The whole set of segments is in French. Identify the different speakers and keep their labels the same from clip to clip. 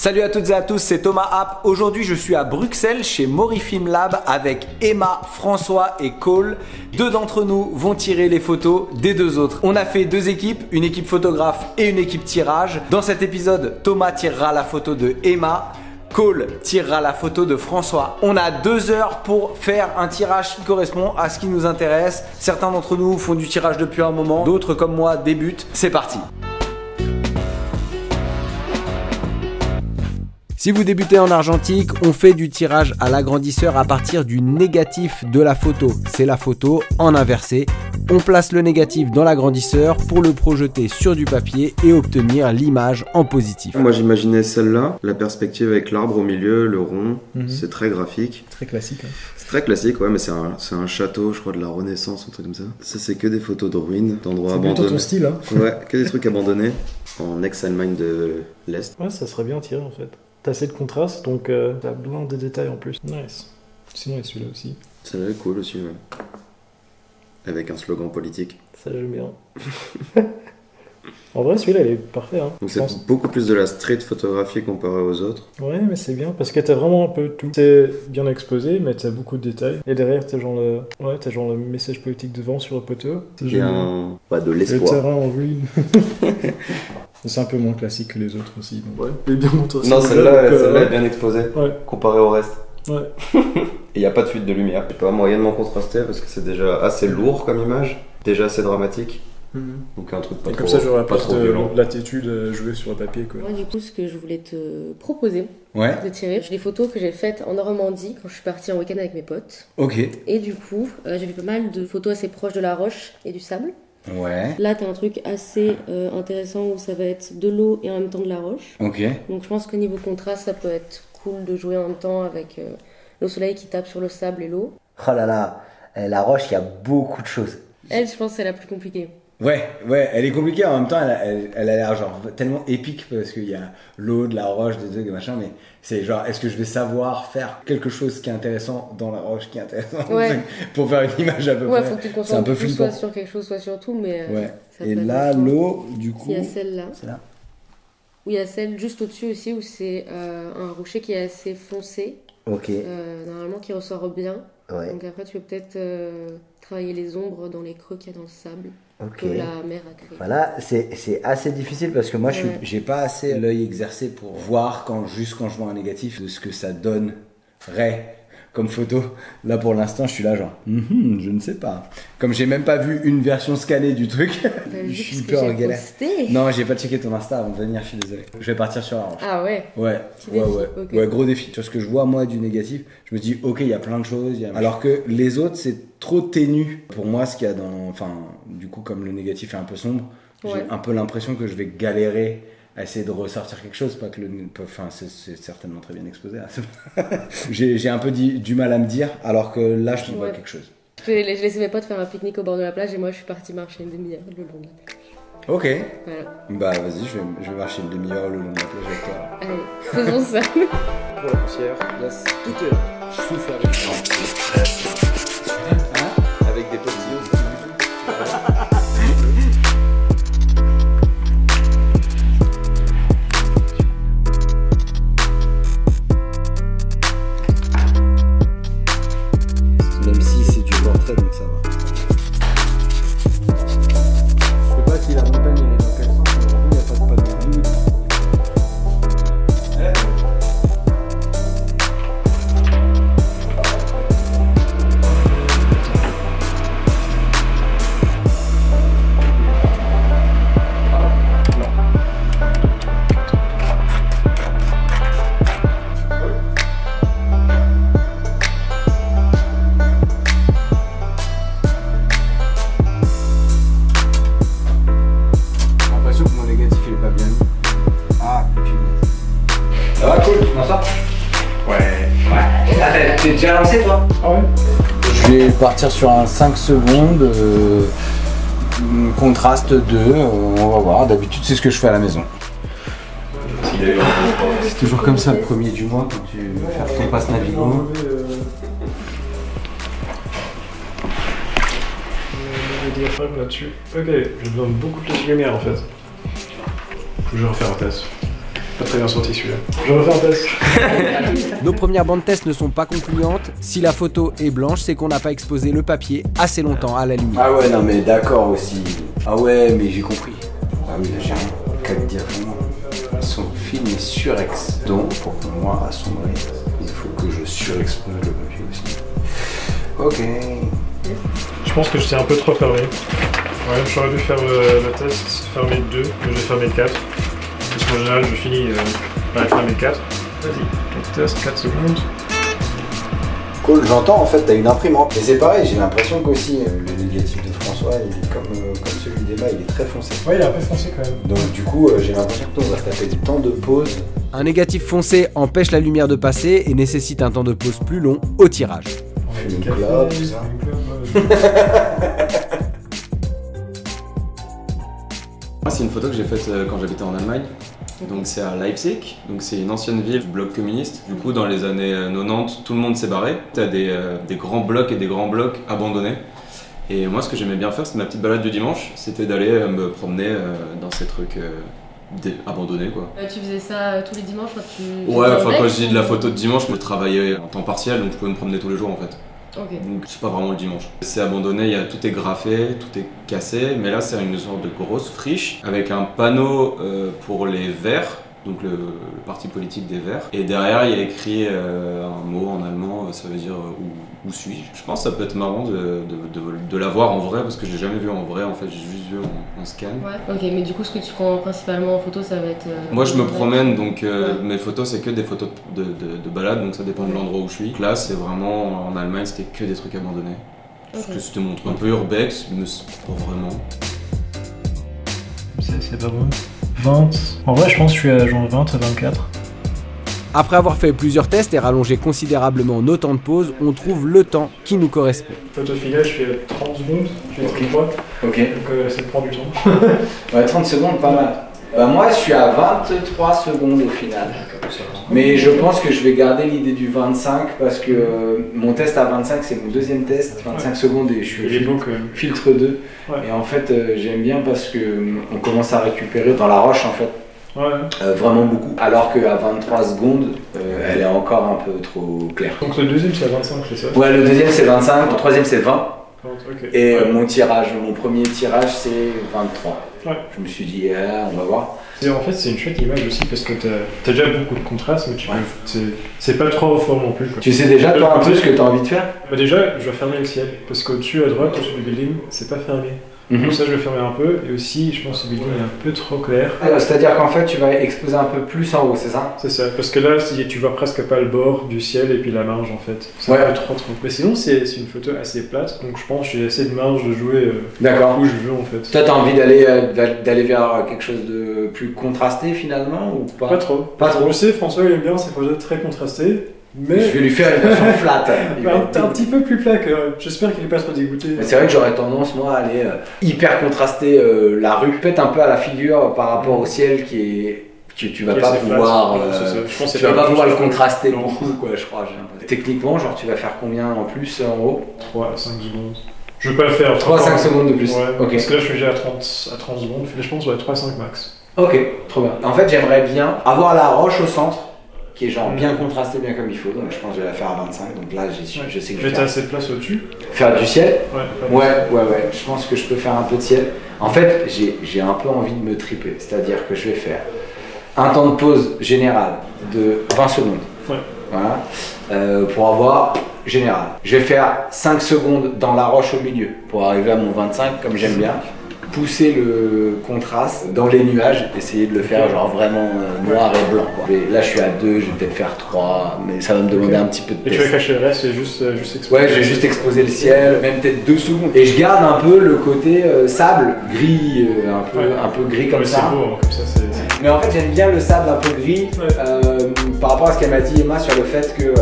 Speaker 1: Salut à toutes et à tous, c'est Thomas App. Aujourd'hui, je suis à Bruxelles chez Morifilm Lab avec Emma, François et Cole. Deux d'entre nous vont tirer les photos des deux autres. On a fait deux équipes, une équipe photographe et une équipe tirage. Dans cet épisode, Thomas tirera la photo de Emma. Cole tirera la photo de François. On a 2 heures pour faire un tirage qui correspond à ce qui nous intéresse. Certains d'entre nous font du tirage depuis un moment, d'autres comme moi débutent. C'est parti. Si vous débutez en argentique, on fait du tirage à l'agrandisseur à partir du négatif de la photo. C'est la photo en inversé. On place le négatif dans l'agrandisseur pour le projeter sur du papier et obtenir l'image en positif.
Speaker 2: Moi j'imaginais celle-là, la perspective avec l'arbre au milieu, le rond, c'est très graphique.
Speaker 3: Très classique. Hein.
Speaker 2: C'est très classique, ouais, mais c'est un château, je crois, de la Renaissance, un truc comme ça. Ça c'est que des photos de ruines, d'endroits abandonnés.
Speaker 3: C'est plutôt ton style, hein.
Speaker 2: Ouais, que des trucs abandonnés en ex-Allemagne de l'Est.
Speaker 3: Ouais, ça serait bien tiré en fait. T'as assez de contraste, donc t'as besoin de détails en plus. Nice. Sinon, il y a celui-là aussi.
Speaker 2: Celle-là est cool aussi, ouais. Avec un slogan politique.
Speaker 3: Ça, j'aime bien. En vrai, celui-là, il est parfait. Hein,
Speaker 2: donc c'est beaucoup plus de la street photographie comparé aux autres.
Speaker 3: Ouais, mais c'est bien, parce que t'as vraiment un peu tout. C'est bien exposé, mais t'as beaucoup de détails. Et derrière, t'as genre le message politique devant sur le poteau.
Speaker 2: Il y a de l'espoir.
Speaker 3: Le terrain en ruine. C'est un peu moins classique que les autres aussi. Donc ouais, mais bien montré.
Speaker 2: Non, celle-là est bien exposée,
Speaker 3: ouais.
Speaker 2: Comparé au reste.
Speaker 3: Ouais.
Speaker 2: Et il n'y a pas de fuite de lumière. C'est pas moyennement contrasté parce que c'est déjà assez lourd comme image, déjà assez dramatique. Donc un truc pas
Speaker 3: et
Speaker 2: trop,
Speaker 3: comme ça, j'aurais
Speaker 2: pas trop violent.
Speaker 3: l'attitude jouée sur le papier, quoi.
Speaker 4: Moi, du coup, ce que je voulais te proposer de tirer, j'ai des photos que j'ai faites en Normandie quand je suis partie en week-end avec mes potes.
Speaker 1: Ok.
Speaker 4: Et du coup, j'ai fait pas mal de photos assez proches de la roche et du sable.
Speaker 1: Ouais.
Speaker 4: Là, t'as un truc assez intéressant où ça va être de l'eau et en même temps de la roche.
Speaker 1: Ok.
Speaker 4: Donc, je pense qu'au niveau contraste, ça peut être cool de jouer en même temps avec le soleil qui tape sur le sable et l'eau.
Speaker 5: Oh là là, la roche, il y a beaucoup de choses.
Speaker 4: Elle, je pense, c'est la plus compliquée.
Speaker 1: Ouais, elle est compliquée, en même temps elle a l'air genre tellement épique parce qu'il y a l'eau, de la roche, des trucs et machin, mais c'est genre est-ce que je vais savoir faire quelque chose qui est intéressant dans la roche qui est intéressant pour faire une image à peu près.
Speaker 4: Ouais, faut que tu te concentres
Speaker 1: c'est un peu
Speaker 4: plus
Speaker 1: flippant.
Speaker 4: soit sur quelque chose, soit sur tout, mais...
Speaker 1: ouais, et là l'eau, du coup...
Speaker 4: Il y a celle-là.
Speaker 5: C'est là.
Speaker 4: Où il y a celle juste au-dessus aussi où c'est un rocher qui est assez foncé.
Speaker 5: Ok.
Speaker 4: Normalement qui ressort bien.
Speaker 5: Ouais.
Speaker 4: Donc après tu peux peut-être travailler les ombres dans les creux qu'il y a dans le sable.
Speaker 5: Ok.
Speaker 4: Que la mer a créé.
Speaker 5: Voilà, c'est assez difficile parce que moi,
Speaker 1: j'ai pas assez l'œil exercé pour voir quand je vois un négatif de ce que ça donnerait comme photo. Là pour l'instant je suis là genre je ne sais pas. Comme j'ai même pas vu une version scannée du truc, je suis hyper en galère. Non, j'ai pas checké ton Insta avant de venir, je suis désolé. Je vais partir sur la roche.
Speaker 4: Ah ouais.
Speaker 1: Ouais,
Speaker 4: Okay.
Speaker 1: Ouais, gros défi. Sur ce que je vois moi du négatif, je me dis ok, il y a plein de choses, alors que les autres c'est trop ténu pour moi ce qu'il y a dans, enfin du coup comme le négatif est un peu sombre, j'ai un peu l'impression que je vais galérer à essayer de ressortir quelque chose, pas que c'est certainement très bien exposé. J'ai un peu du mal à me dire, alors que là je vois quelque chose.
Speaker 4: J'ai laissé mes potes faire un pique-nique au bord de la plage et moi je suis partie marcher une demi-heure le long de la plage.
Speaker 1: Ok.
Speaker 4: Voilà.
Speaker 1: Bah vas-y, je vais marcher une demi-heure le long de la plage avec toi.
Speaker 4: Allez, faisons ça.
Speaker 3: Pour la poussière, yes. Tout est là. Je souffle avec
Speaker 2: Avec des postillons.
Speaker 1: Même si c'est du portrait, donc ça va. Je sais pas si la montagne elle est dans quel sens, mais il n'y a pas de panneau.
Speaker 5: T'es déjà lancé toi?
Speaker 3: Ah ouais.
Speaker 1: Je vais partir sur un 5 secondes, contraste 2, on va voir. D'habitude c'est ce que je fais à la maison. C'est toujours comme ça le premier du mois quand tu veux faire ton passe Navigo.
Speaker 3: Le diaphragme là-dessus. Ok, j'ai besoin de beaucoup plus de lumière en fait. Faut que je vais refaire un test. Pas très bien sorti celui-là. Je refais un test.
Speaker 1: Nos premières bandes test ne sont pas concluantes. Si la photo est blanche, c'est qu'on n'a pas exposé le papier assez longtemps à la lumière.
Speaker 2: Ah ouais, non mais d'accord aussi. Ah ouais, mais j'ai compris. Ah oui, là j'ai un 4 diaphragmes. Son film est surex. Donc pour moi assombrer, il faut que je surexpose le papier aussi. Ok.
Speaker 3: Je pense que j'étais un peu trop fermé. Ouais, j'aurais dû faire le test, fermer 2, mais j'ai fermé 4. Parce qu'en général, je finis par fermer 4. Vas-y, donc test 4 secondes.
Speaker 2: Cool, j'entends en fait, t'as une imprimante. Et c'est pareil, j'ai l'impression qu'aussi le négatif de François, il est comme celui d'Emma, il est très foncé.
Speaker 3: Ouais, il est un peu foncé quand même.
Speaker 2: Donc du coup, j'ai l'impression que on va se taper du temps de pause.
Speaker 1: Un négatif foncé empêche la lumière de passer et nécessite un temps de pause plus long au tirage.
Speaker 2: Une clope, tout ça.
Speaker 6: Moi, c'est une photo que j'ai faite quand j'habitais en Allemagne. Donc c'est à Leipzig, donc c'est une ancienne ville du bloc communiste. Du coup, dans les années 90, tout le monde s'est barré. T'as des grands blocs et des grands blocs abandonnés. Et moi, ce que j'aimais bien faire, c'était ma petite balade du dimanche, c'était d'aller me promener dans ces trucs abandonnés, quoi.
Speaker 4: Tu faisais ça tous les dimanches quand tu...
Speaker 6: Ouais, enfin quand je dis de la photo de dimanche, je travaillais en temps partiel, donc je pouvais me promener tous les jours en fait.
Speaker 4: Okay.
Speaker 6: Donc c'est pas vraiment le dimanche. C'est abandonné, tout est graffé, tout est cassé, mais là c'est une sorte de grosse friche avec un panneau pour les Verts, donc le parti politique des Verts. Et derrière il y a écrit un mot en allemand, ça veut dire où suis-je. Je pense que ça peut être marrant de la voir en vrai parce que je l'ai jamais vu en vrai, en fait j'ai juste vu en scan.
Speaker 4: Ouais. Ok, mais du coup ce que tu prends principalement en photo ça va être...
Speaker 6: Moi je me promène donc mes photos c'est que des photos de balade donc ça dépend de l'endroit où je suis. Là c'est vraiment en Allemagne c'était que des trucs abandonnés. Parce que c'était mon truc un peu urbex mais c'est pas vraiment.
Speaker 3: C'est pas bon. 20. En vrai je pense que je suis à genre 20 à 24.
Speaker 1: Après avoir fait plusieurs tests et rallongé considérablement nos temps de pause, on trouve le temps qui nous correspond.
Speaker 3: Photo finale, je fais 30 secondes, je fais 33.
Speaker 2: Ok.
Speaker 3: Donc ça prend du temps.
Speaker 2: Ouais, 30 secondes, pas mal. Moi, je suis à 23 secondes au final. Mais je pense que je vais garder l'idée du 25 parce que mon test à 25, c'est mon deuxième test. 25 secondes et je suis filtre 2. Ouais. Et en fait, j'aime bien parce que on commence à récupérer dans la roche en fait. Ouais. Vraiment beaucoup. Alors qu'à 23 secondes, elle est encore un peu trop claire.
Speaker 3: Donc le deuxième c'est à 25, c'est ça?
Speaker 2: Ouais, le deuxième c'est 25, le troisième c'est 20.
Speaker 3: Okay.
Speaker 2: Et mon premier tirage c'est 23.
Speaker 3: Ouais.
Speaker 2: Je me suis dit, on va voir.
Speaker 3: Et en fait, c'est une chouette image aussi parce que t'as déjà beaucoup de contraste, mais c'est pas trop fort non plus. Quoi.
Speaker 2: Tu sais déjà toi un peu ce que t'as envie de faire?
Speaker 3: Bah déjà, je vais fermer le ciel parce qu'au-dessus à droite, au-dessus du building, c'est pas fermé. Donc ça je vais fermer un peu et aussi je pense que le building est un peu trop clair.
Speaker 2: C'est-à-dire qu'en fait tu vas exposer un peu plus en haut, c'est ça?
Speaker 3: C'est ça, parce que là tu vois presque pas le bord du ciel et puis la marge en fait. C'est un peu trop. Mais sinon c'est une photo assez plate, donc je pense que j'ai assez de marge de jouer où je veux en fait.
Speaker 2: Toi t'as envie d'aller vers quelque chose de plus contrasté finalement ou pas?
Speaker 3: Pas trop. Pas trop. Je sais, François il aime bien ces photos très contrastées. Mais
Speaker 2: je vais lui faire une version flat.
Speaker 3: un petit peu plus plat que. J'espère qu'il est pas trop dégoûté.
Speaker 2: C'est vrai que j'aurais tendance moi à aller hyper contraster la rue, peut-être un peu à la figure par rapport au ciel qui est. Tu vas pas pouvoir. Tu vas pas pouvoir le contraster beaucoup quoi, je crois. Techniquement, genre tu vas faire combien en plus en haut?
Speaker 3: 3 à 5 secondes. Je vais pas le faire.
Speaker 2: 3 à 5 secondes de plus.
Speaker 3: Ouais, okay. Parce que là je suis déjà à 30 secondes, je pense que 3 à 5 max.
Speaker 2: Ok, trop bien. En fait j'aimerais bien avoir la roche au centre. Qui est genre bien contrasté, bien comme il faut, donc je pense que je vais la faire à 25, donc là je sais que je vais
Speaker 3: faire... assez de place au-dessus?
Speaker 2: Faire du ciel? Ouais, je pense que je peux faire un peu de ciel. En fait, j'ai un peu envie de me triper, c'est-à-dire que je vais faire un temps de pause général de 20 secondes, voilà, pour avoir général. Je vais faire 5 secondes dans la roche au milieu, pour arriver à mon 25, comme j'aime bien. Pousser le contraste dans les nuages, essayer de le faire genre vraiment noir et blanc quoi. Là je suis à 2, je vais peut-être faire 3, mais ça va me demander un petit peu de test.
Speaker 3: Et tu vas cacher le reste et juste exposer?
Speaker 2: Ouais, je vais juste exposer le ciel, même peut-être 2 secondes. Et je garde un peu le côté sable, gris, un peu gris comme ça.
Speaker 3: C'est beau, comme ça
Speaker 2: mais en fait j'aime bien le sable un peu gris par rapport à ce qu'elle m'a dit Emma sur le fait que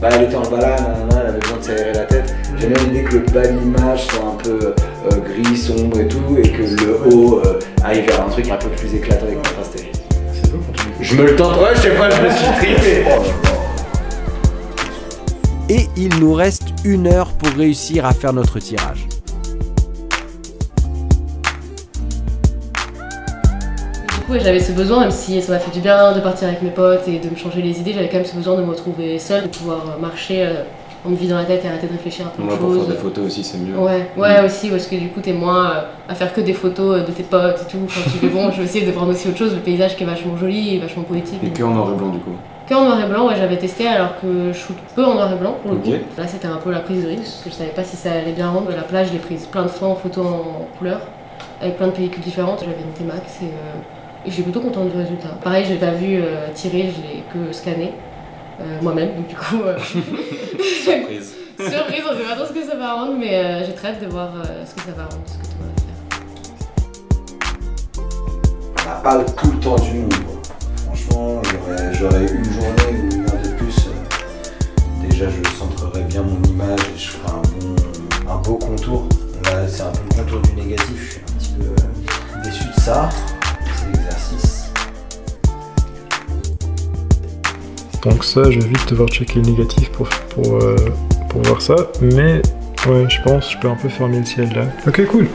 Speaker 2: elle était en balade, elle avait besoin de s'aérer la tête. J'aime bien l'idée que le bas de l'image soit un peu gris, sombre et tout, et que le haut aille vers un truc un peu plus éclatant et contrasté.
Speaker 3: C'est beau quand tu...
Speaker 2: Je me le tente, ouais, je sais pas, je me suis tripé.
Speaker 1: Et il nous reste 1 heure pour réussir à faire notre tirage.
Speaker 4: coup, j'avais ce besoin, même si ça m'a fait du bien de partir avec mes potes et de me changer les idées, j'avais quand même ce besoin de me retrouver seule, de pouvoir marcher en me vidant la tête et arrêter de réfléchir à plein de choses.
Speaker 6: Pour faire des photos aussi, c'est mieux.
Speaker 4: Ouais, aussi, parce que du coup, t'es moins à faire que des photos de tes potes et tout. Quand tu fais bon, je vais essayer de prendre aussi autre chose, le paysage qui est vachement joli et vachement poétique.
Speaker 6: Et que en noir et blanc, du coup.
Speaker 4: Que en noir et blanc, ouais, j'avais testé alors que je shoot peu en noir et blanc pour le coup. Là, c'était un peu la prise de risque, parce que je savais pas si ça allait bien rendre. La plage, je l'ai prise plein de fois en photo en couleur, avec plein de pellicules différentes. J'avais une T-Max et j'étais plutôt contente du résultat. Pareil, je l'ai pas vu tirer, je l'ai que scanné moi-même, donc du coup.
Speaker 6: Surprise.
Speaker 4: Surprise, on sait pas trop ce que ça va rendre, mais j'ai très hâte de voir ce que ça va rendre, ce que toi va faire.
Speaker 2: On n'a pas tout le temps du monde. Franchement, j'aurais une journée ou une heure de plus. Déjà, je centrerais bien mon image et je ferais un beau contour. Là, c'est un peu le contour du négatif. Je suis un petit peu déçu de ça. C'est l'exercice.
Speaker 3: Donc ça, je vais vite devoir checker le négatif pour voir ça. Mais ouais, je pense que je peux un peu fermer le ciel là. Ok, cool.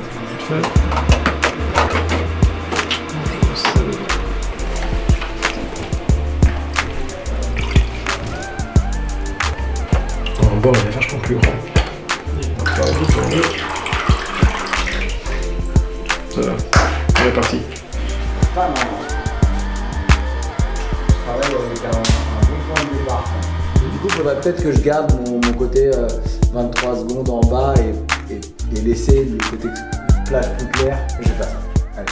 Speaker 3: Bon, il est vachement plus grand. Ça va. On est parti.
Speaker 2: Pas mal. Je travaille avec un bon point de départ. Du coup, il faudrait peut-être que je garde mon côté 23 secondes en bas et laisser le côté plage plus clair. Je vais faire ça. Allez.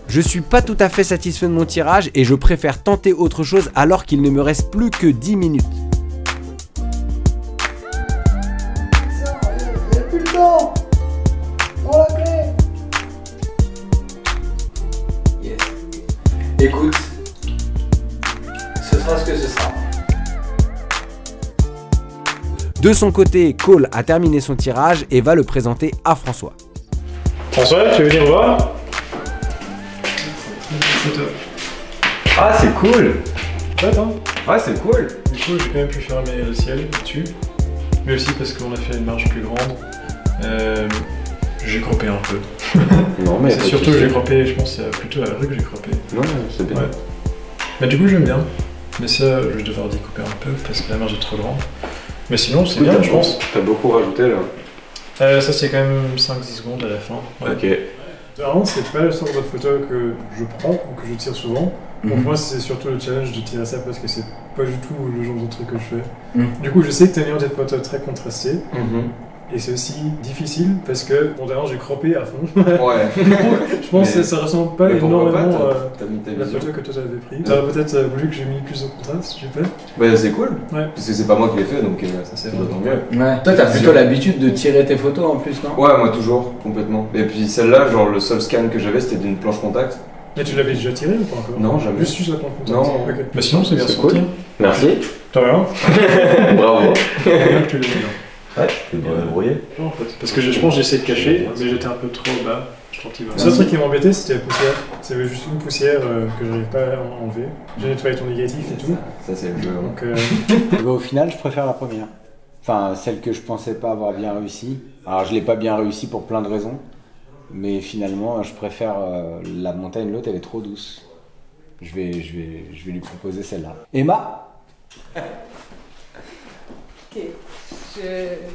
Speaker 1: Je suis pas tout à fait satisfait de mon tirage et je préfère tenter autre chose alors qu'il ne me reste plus que 10 minutes.
Speaker 2: Yes. Écoute, ce sera ce que ce sera.
Speaker 1: De son côté, Cole a terminé son tirage et va le présenter à François.
Speaker 3: François, tu veux venir voir?
Speaker 6: Ah, c'est cool!
Speaker 3: Ouais, attends.
Speaker 6: Ouais, c'est cool!
Speaker 3: Du coup, j'ai quand même pu fermer le ciel dessus. Mais aussi parce qu'on a fait une marge plus grande. J'ai croppé un peu.
Speaker 6: Non, mais
Speaker 3: c'est surtout que j'ai croppé, je pense que c'est plutôt à la rue que j'ai croppé.
Speaker 6: Non, c'est bien.
Speaker 3: Ouais. Mais du coup, j'aime bien. Mais ça, je vais devoir découper un peu parce que la marge est trop grande. Mais sinon, c'est bien, je pense.
Speaker 6: T'as beaucoup rajouté là.
Speaker 3: Ça, c'est quand même 5-10 secondes à la fin. Ouais.
Speaker 6: Ok.
Speaker 3: Vraiment, c'est pas le sort de photo que je prends ou que je tire souvent. Pour moi, c'est surtout le challenge de tirer ça parce que c'est pas du tout le genre de truc que je fais. Du coup, je sais que t'as mis des photos très contrastées. Et c'est aussi difficile parce que, bon, d'ailleurs, j'ai croppé à fond.
Speaker 6: Ouais.
Speaker 3: Je pense que ça ressemble pas énormément
Speaker 6: à
Speaker 3: la photo que toi t'avais pris. T'aurais peut-être voulu que j'ai mis plus de contraste, j'ai fait.
Speaker 6: Bah, c'est cool.
Speaker 3: Ouais.
Speaker 6: Parce que c'est pas moi qui l'ai fait, donc ça c'est d'autant mieux.
Speaker 2: Ouais. Toi, t'as plutôt l'habitude de tirer tes photos en plus, non?
Speaker 6: Ouais, moi toujours, complètement. Et puis celle-là, genre le seul scan que j'avais, c'était d'une planche contact.
Speaker 3: Mais tu l'avais déjà tiré ou pas encore?
Speaker 6: Non, jamais.
Speaker 3: Juste la planche contact.
Speaker 6: Non.
Speaker 3: Ok. Mais sinon, c'est bien
Speaker 6: cool. Merci.
Speaker 3: T'as rien?
Speaker 6: Bravo.
Speaker 3: Tu l'as bien.
Speaker 6: Ouais, t'es bien débrouillé.
Speaker 3: En fait. Parce que je pense que j'essaie de cacher, mais j'étais un peu trop bas. Le seul truc qui m'embêtait, c'était la poussière. C'était juste une poussière que j'arrive pas à enlever. J'ai nettoyé ton négatif et tout.
Speaker 6: Ça, c'est le jeu.
Speaker 2: Donc, au final, je préfère la première. Enfin, celle que je pensais pas avoir bien réussi. Alors, je l'ai pas bien réussi pour plein de raisons. Mais finalement, je préfère la montagne. L'autre, elle est trop douce. Je vais lui proposer celle-là. Emma?
Speaker 4: Ok.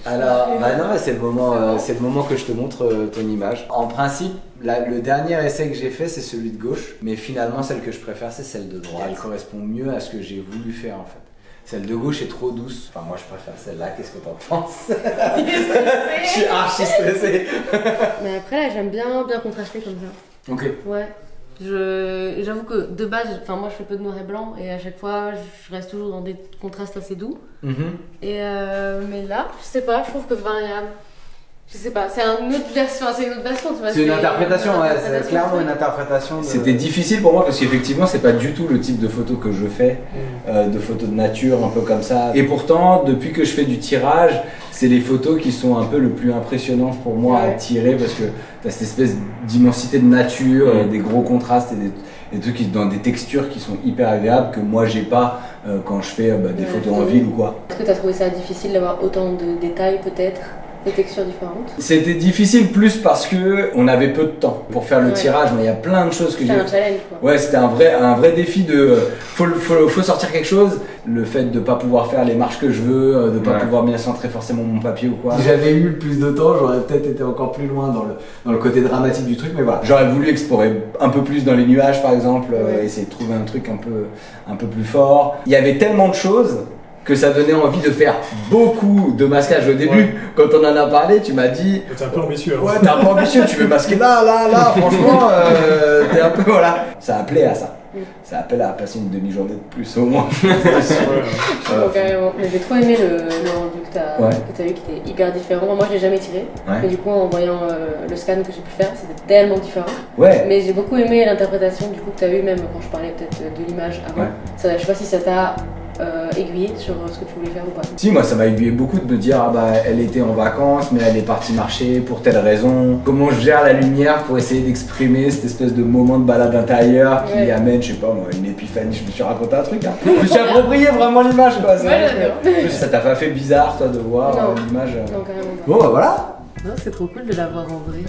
Speaker 2: Alors, bah non, c'est le moment que je te montre ton image. En principe, le dernier essai que j'ai fait, c'est celui de gauche, mais finalement, celle que je préfère, c'est celle de droite. Elle correspond mieux à ce que j'ai voulu faire en fait. Celle de gauche est trop douce. Enfin, moi, je préfère celle-là. Qu'est-ce que t'en penses? Je suis archi stressé.
Speaker 4: Mais après, là, j'aime bien contraster comme ça.
Speaker 2: Ok.
Speaker 4: Ouais. J'avoue que de base, moi je fais peu de noir et blanc et à chaque fois je reste toujours dans des contrastes assez doux. Et mais là, je sais pas, je trouve que je sais pas, c'est une autre version, tu vois.
Speaker 2: C'est une interprétation, ouais, c'est clairement une interprétation. C'était difficile pour moi parce qu'effectivement, c'est pas du tout le type de photo que je fais, de photos de nature, un peu comme ça. Et pourtant, depuis que je fais du tirage, c'est les photos qui sont un peu le plus impressionnantes pour moi à tirer parce que t'as cette espèce d'immensité de nature, des gros contrastes et des trucs dans des textures qui sont hyper agréables que moi j'ai pas quand je fais des photos en ville ou quoi.
Speaker 4: Est-ce que t'as trouvé ça difficile d'avoir autant de détails peut-être? Des textures différentes.
Speaker 2: C'était difficile plus parce que on avait peu de temps pour faire le tirage, mais il y a plein de choses que j'ai...
Speaker 4: C'était un challenge quoi.
Speaker 2: Ouais, c'était un vrai défi de... Faut sortir quelque chose. Le fait de pas pouvoir faire les marches que je veux, de pas pouvoir bien centrer forcément mon papier ou quoi. Si j'avais eu plus de temps, j'aurais peut-être été encore plus loin dans le côté dramatique du truc, mais voilà. J'aurais voulu explorer un peu plus dans les nuages par exemple, essayer de trouver un truc un peu plus fort. Il y avait tellement de choses que ça donnait envie de faire beaucoup de masquage au début. Quand on en a parlé, tu m'as dit...
Speaker 3: T'es un peu ambitieux. Hein.
Speaker 2: Ouais, t'es un peu ambitieux, tu veux masquer là, franchement, t'es un peu... Voilà. Ça appelait à ça. Ça appelle à passer une demi-journée de plus au moins.
Speaker 4: Carrément. Mais j'ai trop aimé le rendu que t'as eu qui était hyper différent. Moi je l'ai jamais tiré. Mais du coup en voyant le scan que j'ai pu faire, c'était tellement différent. Mais j'ai beaucoup aimé l'interprétation du coup que t'as eu même quand je parlais peut-être de l'image avant. Ça, je sais pas si ça t'a aiguillé sur ce que tu voulais faire ou pas.
Speaker 2: Si, moi ça m'a aiguillé beaucoup de me dire ah bah elle était en vacances mais elle est partie marcher pour telle raison. Comment je gère la lumière pour essayer d'exprimer cette espèce de moment de balade intérieure qui amène, je sais pas moi, une épiphanie. Je me suis raconté un truc, hein. Je me suis approprié vraiment l'image quoi. Ça t'a pas fait bizarre toi de voir l'image
Speaker 4: Non, carrément pas.
Speaker 2: Bon bah voilà.
Speaker 4: Non, c'est trop cool de l'avoir en vrai.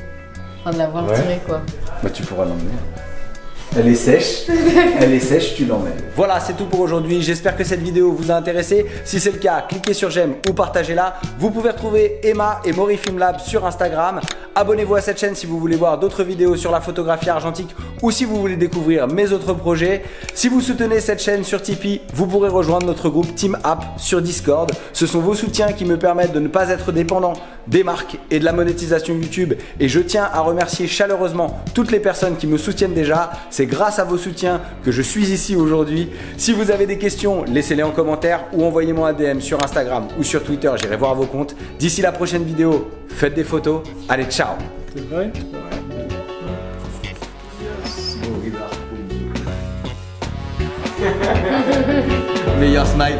Speaker 4: Enfin de l'avoir tiré quoi.
Speaker 2: Bah tu pourras l'emmener. Elle est sèche, tu l'emmènes.
Speaker 1: Voilà, c'est tout pour aujourd'hui. J'espère que cette vidéo vous a intéressé. Si c'est le cas, cliquez sur j'aime ou partagez-la. Vous pouvez retrouver Emma et Mori Film Lab sur Instagram. Abonnez-vous à cette chaîne si vous voulez voir d'autres vidéos sur la photographie argentique ou si vous voulez découvrir mes autres projets. Si vous soutenez cette chaîne sur Tipeee, vous pourrez rejoindre notre groupe Team App sur Discord. Ce sont vos soutiens qui me permettent de ne pas être dépendant des marques et de la monétisation YouTube. Et je tiens à remercier chaleureusement toutes les personnes qui me soutiennent déjà. C'est grâce à vos soutiens que je suis ici aujourd'hui. Si vous avez des questions, laissez-les en commentaire ou envoyez-moi un DM sur Instagram ou sur Twitter, j'irai voir vos comptes. D'ici la prochaine vidéo, faites des photos. Allez, ciao.
Speaker 3: C'est vrai?
Speaker 1: Meilleur smile.